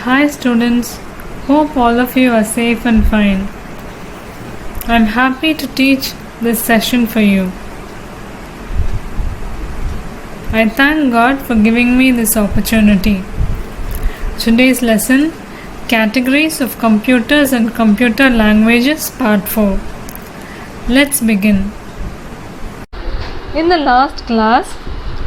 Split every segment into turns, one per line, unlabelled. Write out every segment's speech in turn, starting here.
Hi students, hope all of you are safe and fine. I'm happy to teach this session for you. I thank God for giving me this opportunity. Today's lesson, Categories of Computers and Computer Languages Part 4. Let's begin. In the last class,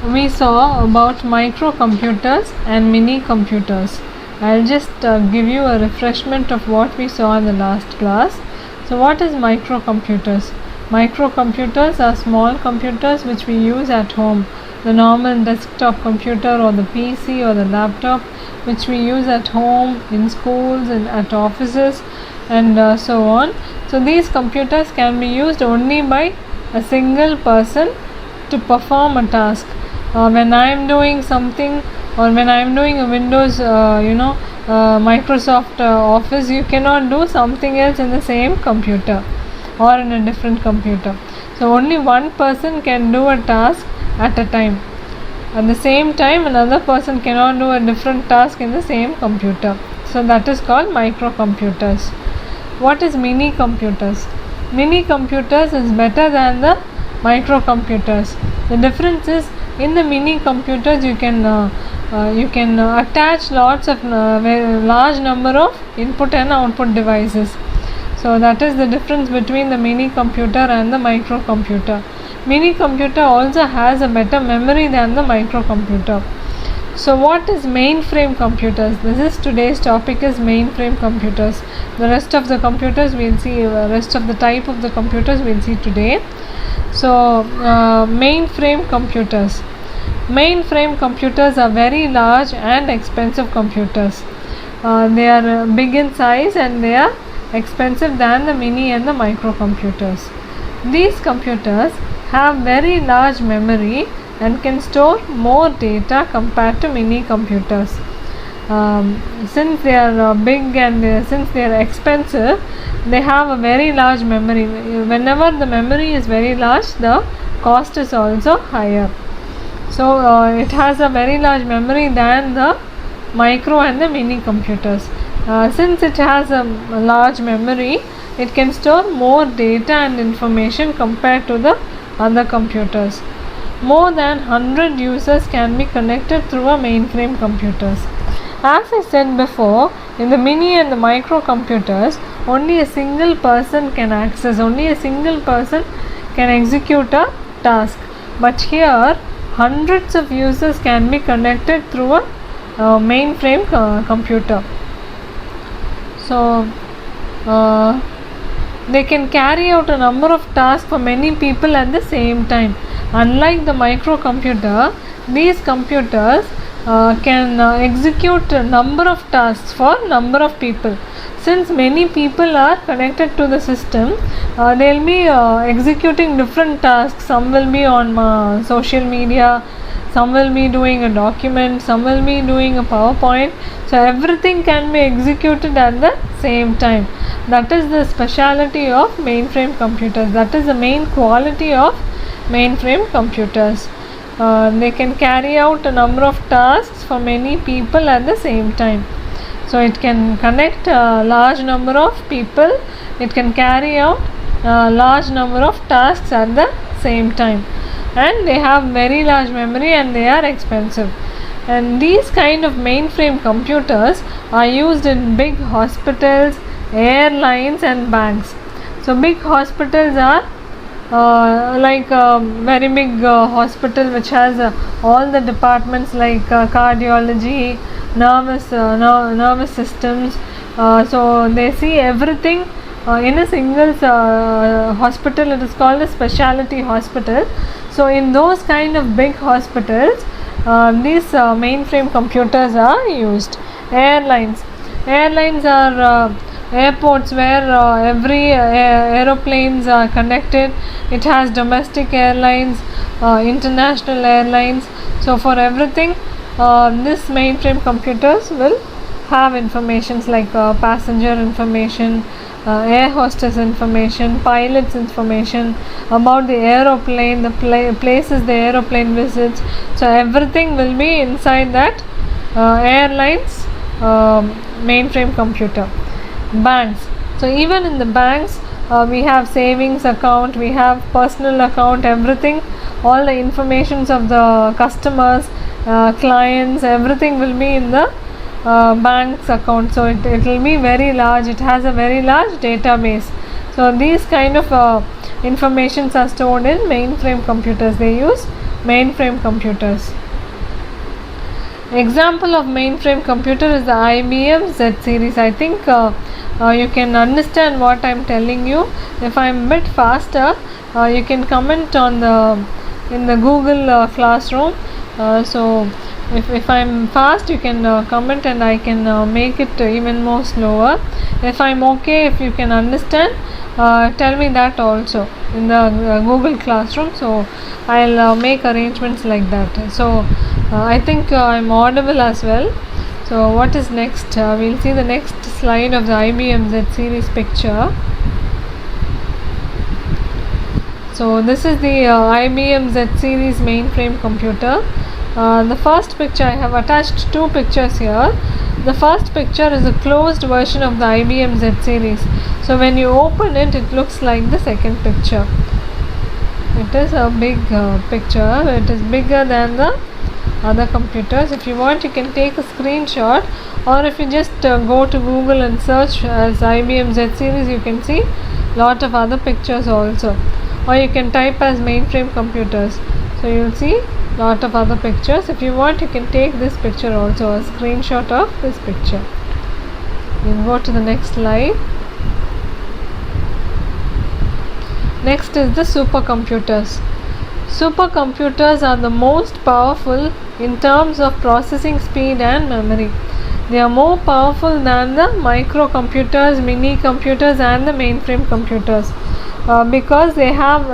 we saw about microcomputers and mini computers. I'll just give you a refreshment of what we saw in the last class. So what is microcomputers? Microcomputers are small computers which we use at home. The normal desktop computer or the PC or the laptop which we use at home, in schools and at offices and so on. So these computers can be used only by a single person to perform a task. When I am doing something, or when I am doing a Windows Microsoft Office, you cannot do something else in the same computer or in a different computer. So only one person can do a task at a time. At the same time, another person cannot do a different task in the same computer. So that is called microcomputers. What is mini computers? Mini computers is better than the microcomputers. The difference is, in the mini computers you can attach lots of large number of input and output devices. So that is the difference between the mini computer and the microcomputer. Mini computer also has a better memory than the microcomputer. So what is mainframe computers? This is today's topic, is mainframe computers. The rest of the computers we'll see, rest of the type of the computers we'll see today. So mainframe computers. Mainframe computers are very large and expensive computers. They are big in size and they are expensive than the mini and the microcomputers. These computers have very large memory and can store more data compared to mini computers. Since they are big and since they are expensive, they have a very large memory. Whenever the memory is very large, the cost is also higher. So it has a very large memory than the micro and the mini computers. Since it has a large memory, it can store more data and information compared to the other computers. More than 100 users can be connected through a mainframe computers. As I said before, in the mini and the micro computers, only a single person can access, only a single person can execute a task. But here, hundreds of users can be connected through a mainframe computer. So they can carry out a number of tasks for many people at the same time. Unlike the microcomputer, these computers can execute a number of tasks for number of people. Since many people are connected to the system, they will be executing different tasks. Some will be on social media, some will be doing a document, some will be doing a PowerPoint. So everything can be executed at the same time. That is the speciality of mainframe computers. That is the main quality of mainframe computers. They can carry out a number of tasks for many people at the same time. So it can connect a large number of people. It can carry out a large number of tasks at the same time. And they have very large memory and they are expensive. And these kind of mainframe computers are used in big hospitals, airlines and banks. So big hospitals are like a very big hospital which has all the departments like cardiology, nervous systems. So they see everything in a single hospital. It is called a specialty hospital. So in those kind of big hospitals, these mainframe computers are used. Airlines are airports where every aeroplanes are connected. It has domestic airlines, international airlines. So for everything, this mainframe computers will have informations like passenger information, air hostess information, pilot's information, about the aeroplane, the places the aeroplane visits. So everything will be inside that airlines mainframe computer. Banks. So even in the banks, we have savings account, we have personal account, everything, all the informations of the customers, clients, everything will be in the bank's account. So it will be very large, it has a very large database. So these kind of informations are stored in mainframe computers. They use mainframe computers. Example of mainframe computer is the IBM Z series. I think you can understand what I am telling you. If I am a bit faster, you can comment on in the Google Classroom. So if I am fast, you can comment and I can make it even more slower. If I am okay, if you can understand, tell me that also in the Google Classroom. So I'll make arrangements like that. So I think I'm audible as well. So what is next? We'll see the next slide of the IBM Z series picture. So this is the IBM Z series mainframe computer. The first picture, I have attached two pictures here. The first picture is a closed version of the IBM Z series. So when you open it, it looks like the second picture. It is a big picture. It is bigger than the other computers. If you want, you can take a screenshot, or if you just go to Google and search as IBM Z series, you can see lot of other pictures also, or you can type as mainframe computers. So you will see lot of other pictures. If you want, you can take this picture also, a screenshot of this picture. You can go to the next slide. Next is the supercomputers. Supercomputers are the most powerful in terms of processing speed and memory. They are more powerful than the microcomputers, mini computers and the mainframe computers because they have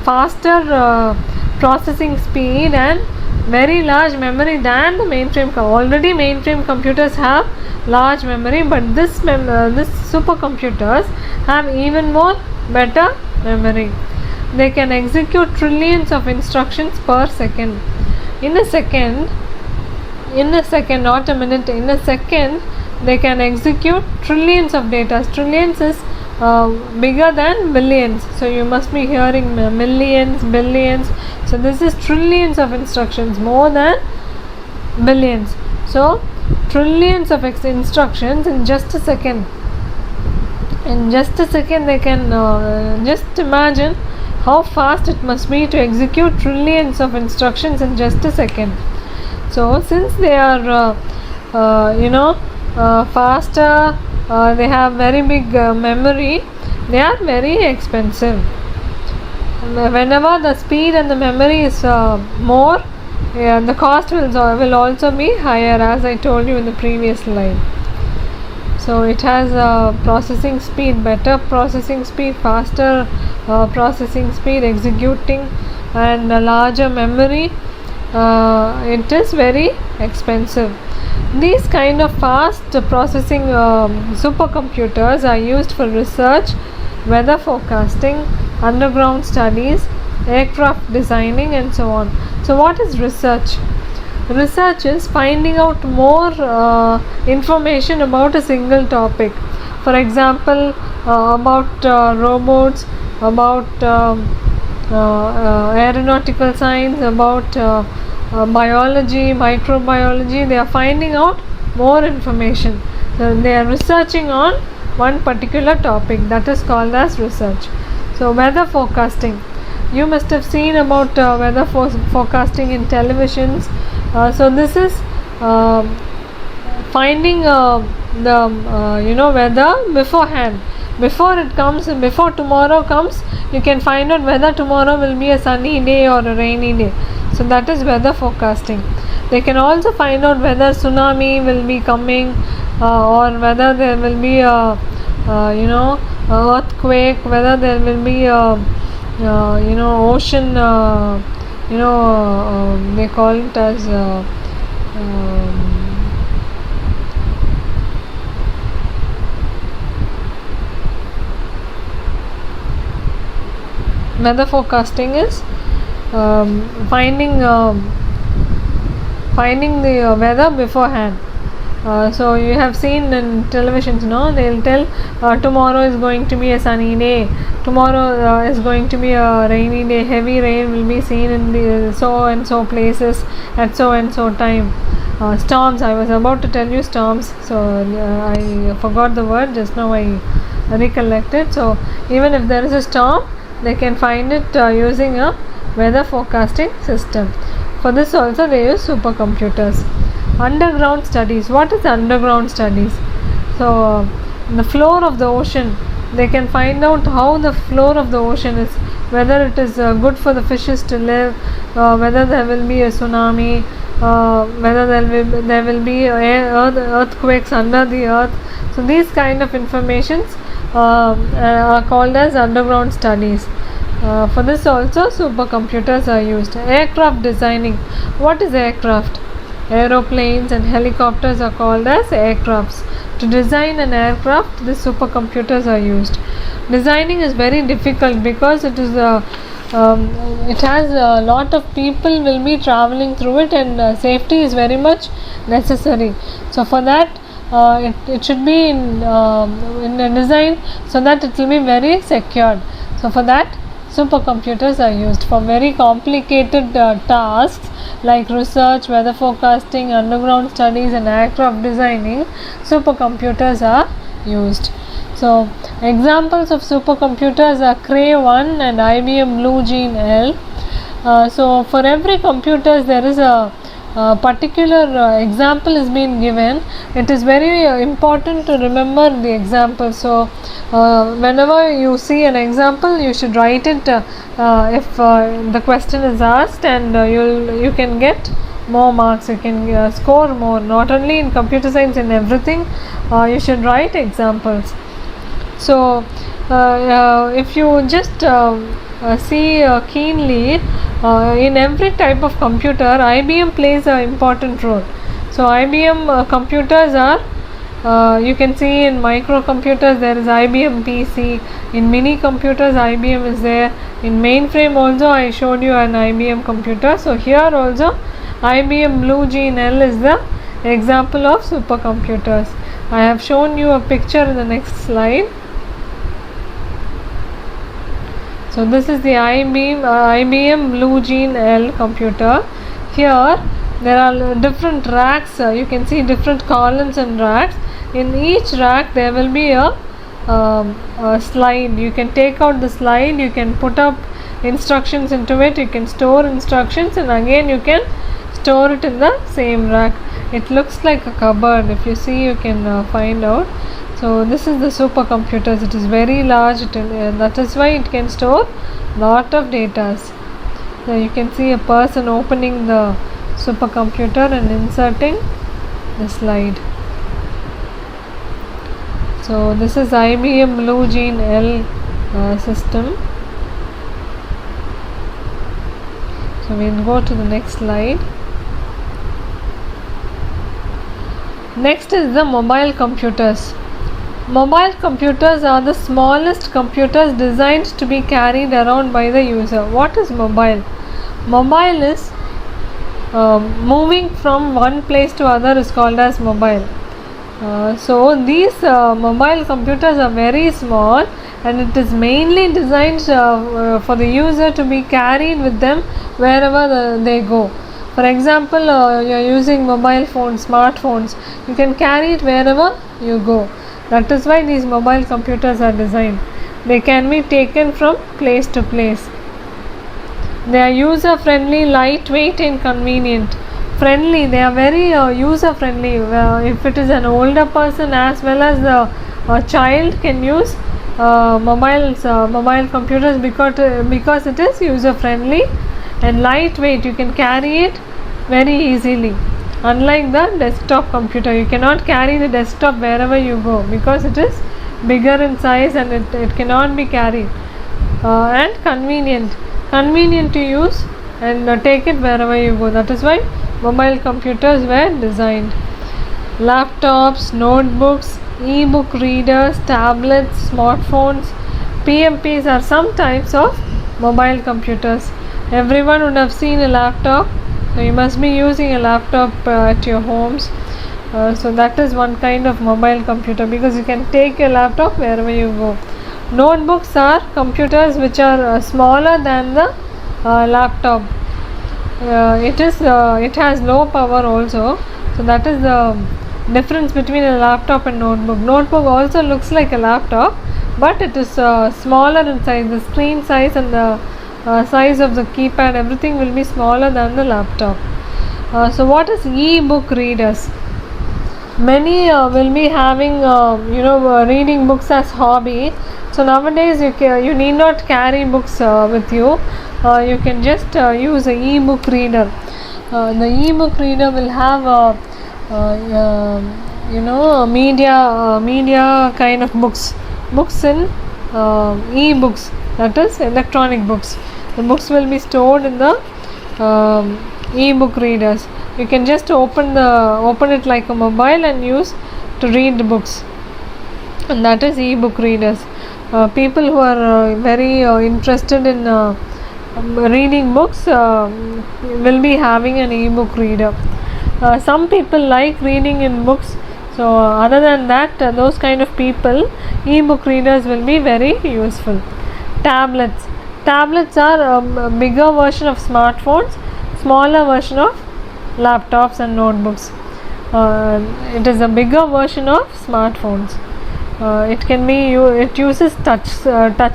faster processing speed and very large memory than the mainframe. Already mainframe computers have large memory, but this supercomputers have even more better memory. They can execute trillions of instructions per second. In a second, not a minute, in a second, they can execute trillions of data. Trillions is bigger than billions. So you must be hearing millions, billions. So this is trillions of instructions, more than billions. So trillions of instructions in just a second. In just a second, they can just imagine how fast it must be to execute trillions of instructions in just a second. So since they are faster, they have very big memory, they are very expensive. Whenever the speed and the memory is more, the cost will also be higher, as I told you in the previous slide. So it has processing speed, better processing speed, faster processing speed, executing, and a larger memory. It is very expensive. These kind of fast processing supercomputers are used for research, weather forecasting, underground studies, aircraft designing, and so on. So what is research? Research is finding out more information about a single topic. For example, about robots, about aeronautical science, about biology, microbiology. They are finding out more information. So they are researching on one particular topic. That is called as research. So weather forecasting. You must have seen about weather forecasting in televisions. So this is finding the weather beforehand. Before it comes, before tomorrow comes, you can find out whether tomorrow will be a sunny day or a rainy day. So that is weather forecasting. They can also find out whether tsunami will be coming or whether there will be a earthquake, whether there will be a ocean, they call it as weather forecasting is finding the weather beforehand. So you have seen in televisions, no? They'll tell tomorrow is going to be a sunny day, tomorrow is going to be a rainy day, heavy rain will be seen in the so and so places at so and so time. Storms, I was about to tell you storms, so I forgot the word, just now I recollected. So even if there is a storm, they can find it using a weather forecasting system. For this also they use supercomputers. Underground studies. What is underground studies? So the floor of the ocean, they can find out how the floor of the ocean is, whether it is good for the fishes to live, whether there will be a tsunami, whether there will be earthquakes under the earth. So these kind of informations are called as underground studies. For this also supercomputers are used. Aircraft designing. What is aircraft? Aeroplanes and helicopters are called as aircrafts. To design an aircraft, the supercomputers are used. Designing is very difficult because it has a lot of people will be traveling through it, and safety is very much necessary. So for that it should be in a design so that it will be very secured. So for that supercomputers are used. For very complicated tasks like research, weather forecasting, underground studies and aircraft designing, supercomputers are used. So examples of supercomputers are Cray 1 and IBM Blue Gene L. So for every computer there is a particular example is being given. It is very important to remember the example. So whenever you see an example, you should write it if the question is asked, and you can get more marks, you can score more. Not only in computer science, in everything you should write examples. So if you just see keenly, in every type of computer IBM plays an important role. So IBM computers are you can see in microcomputers there is IBM PC, in mini computers IBM is there, in mainframe also I showed you an IBM computer. So here also IBM Blue Gene L is the example of supercomputers. I have shown you a picture in the next slide. So this is the IBM Blue Gene L computer. Here there are different racks, you can see different columns and racks. In each rack there will be a slide. You can take out the slide, you can put up instructions into it, you can store instructions, and again you can store it in the same rack. It looks like a cupboard. If you see, you can find out. So this is the supercomputers. It is very large, that is why it can store lot of data. So you can see a person opening the supercomputer and inserting the slide. So this is IBM Blue Gene L system. So we'll go to the next slide. Next is the mobile computers. Mobile computers are the smallest computers designed to be carried around by the user. What is mobile? Mobile is moving from one place to other is called as mobile. So these mobile computers are very small, and it is mainly designed for the user to be carried with them wherever they go. For example, you are using mobile phones, smartphones, you can carry it wherever you go. That is why these mobile computers are designed. They can be taken from place to place. They are user friendly, lightweight and convenient. Friendly, they are very user friendly. If it is an older person as well as the child can use mobile computers because it is user friendly and lightweight. You can carry it very easily. Unlike the desktop computer, you cannot carry the desktop wherever you go because it is bigger in size and it cannot be carried. And convenient to use and take it wherever you go. That is why mobile computers were designed. Laptops, notebooks, e-book readers, tablets, smartphones, PMPs are some types of mobile computers. Everyone would have seen a laptop. So you must be using a laptop at your homes. So that is one kind of mobile computer, because you can take your laptop wherever you go. Notebooks are computers which are smaller than the laptop. It has low power also. So that is the difference between a laptop and notebook. Notebook also looks like a laptop, but it is smaller in size. The screen size and the size of the keypad, everything will be smaller than the laptop. So what is e-book readers? Many will be having reading books as hobby. So nowadays you need not carry books with you. You can just use a e-book reader. The e-book reader will have media kind of books in e-books, that is electronic books. The books will be stored in the e-book readers. You can just open it like a mobile and use to read the books, and that is e-book readers. People who are very interested in reading books will be having an e-book reader. Some people like reading in books, so other than that, those kind of people, e-book readers will be very useful. Tablets are a bigger version of smartphones, smaller version of laptops and notebooks. It is a bigger version of smartphones. It uses touch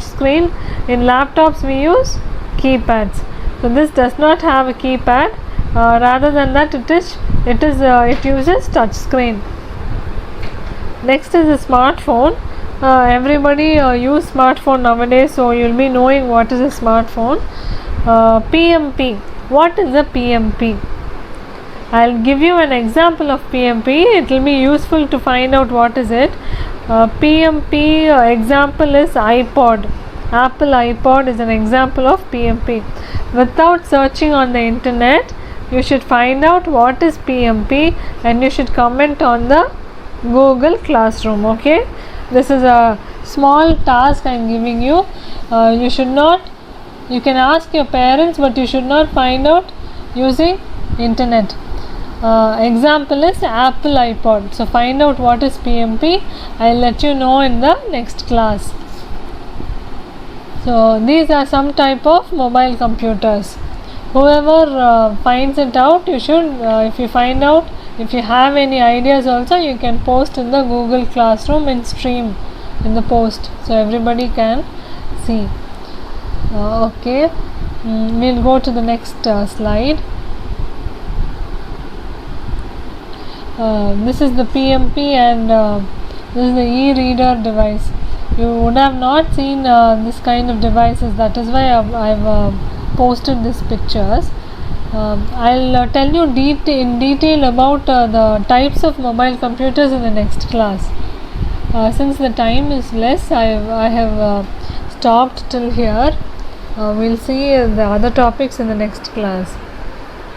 screen. In laptops we use keypads. So this does not have a keypad. Rather than that, it uses touch screen. Next is a smartphone. Everybody use smartphone nowadays, so you'll be knowing what is a smartphone. PMP. What is a PMP? I'll give you an example of PMP. It will be useful to find out what is it. PMP example is iPod. Apple iPod is an example of PMP. Without searching on the internet, you should find out what is PMP and you should comment on the Google Classroom. Okay, this is a small task I am giving you. You can ask your parents, but you should not find out using internet. Example is Apple iPod. So find out what is PMP. I'll let you know in the next class. So these are some type of mobile computers. Whoever finds it out, you should, if you find out, if you have any ideas also, you can post in the Google Classroom and stream in the post, so everybody can see. Okay, we'll go to the next slide. This is the PMP and this is the e-reader device. You would have not seen this kind of devices, that is why I've posted these pictures. I'll tell you in detail about the types of mobile computers in the next class. Since the time is less, I have stopped till here. We'll see the other topics in the next class.